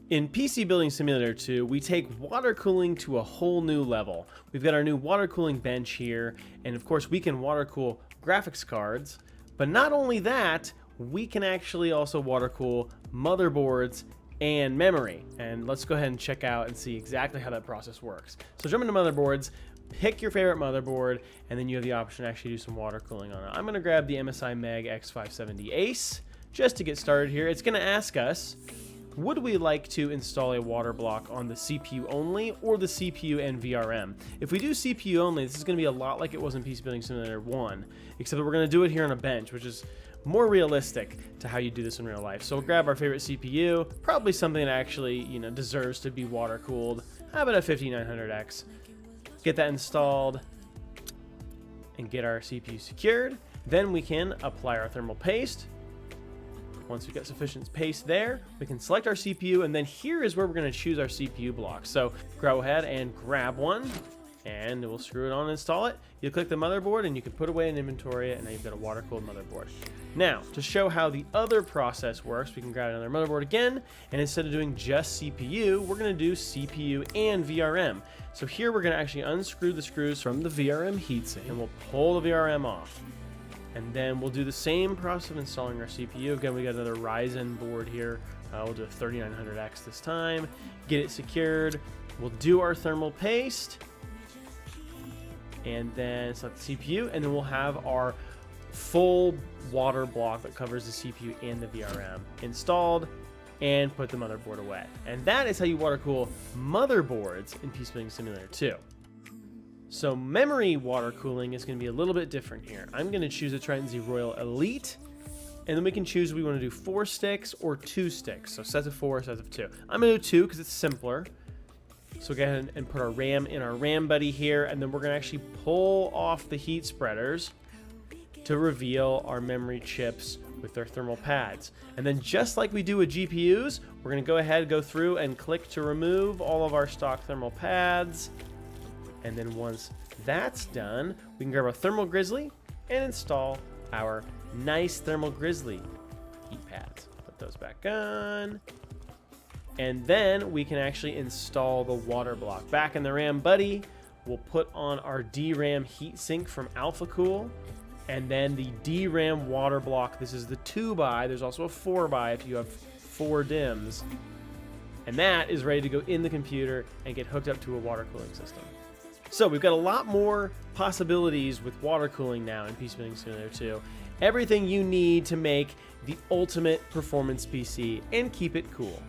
In PC Building Simulator 2, we take water cooling to a whole new level. We've got our new water cooling bench here, and of course we can water cool graphics cards, but not only that, we can actually also water cool motherboards and memory. And let's go ahead and check out and see exactly how that process works. So jump into motherboards, pick your favorite motherboard, and then you have the option to actually do some water cooling on it. I'm going to grab the MSI Meg X570 Ace just to get started here. It's going to ask us, would we like to install a water block on the CPU only or the CPU and VRM? If we do CPU only, this is going to be a lot like it was in PC Building Simulator 1, except that we're going to do it here on a bench, which is more realistic to how you do this in real life. So we'll grab our favorite CPU, probably something that actually, deserves to be water cooled. How about a 5900X? Get that installed and get our CPU secured. Then we can apply our thermal paste. Once we've got sufficient paste there, we can select our CPU, and then here is where we're going to choose our CPU block. So go ahead and grab one, and we'll screw it on and install it. You click the motherboard, and you can put away an inventory, and now you've got a water-cooled motherboard. Now, to show how the other process works, we can grab another motherboard again, and instead of doing just CPU, we're going to do CPU and VRM. So here we're going to actually unscrew the screws from the VRM heatsink, and we'll pull the VRM off. And then we'll do the same process of installing our CPU. Again, we got another Ryzen board here. We'll do a 3900X this time. Get it secured. We'll do our thermal paste. And then select the CPU. And then we'll have our full water block that covers the CPU and the VRM installed. And put the motherboard away. And that is how you water cool motherboards in PC Building Simulator 2. So memory water cooling is going to be a little bit different here. I'm going to choose a Triton Z Royal Elite, and then we can choose if we want to do 4 sticks or 2 sticks. So sets of 4, sets of 2. I'm going to do 2 because it's simpler. So go ahead and put our RAM in our RAM buddy here, and then we're going to actually pull off the heat spreaders to reveal our memory chips with their thermal pads. And then just like we do with GPUs, we're going to go ahead, go through, and click to remove all of our stock thermal pads. And then once that's done, we can grab our Thermal Grizzly and install our nice Thermal Grizzly heat pads. Put those back on. And then we can actually install the water block. Back in the RAM buddy, we'll put on our DRAM heatsink from AlphaCool. And then the DRAM water block. This is the 2x. There's also a 4x if you have 4 DIMMs. And that is ready to go in the computer and get hooked up to a water cooling system. So we've got a lot more possibilities with water cooling now in PC Building Simulator 2. Everything you need to make the ultimate performance PC and keep it cool.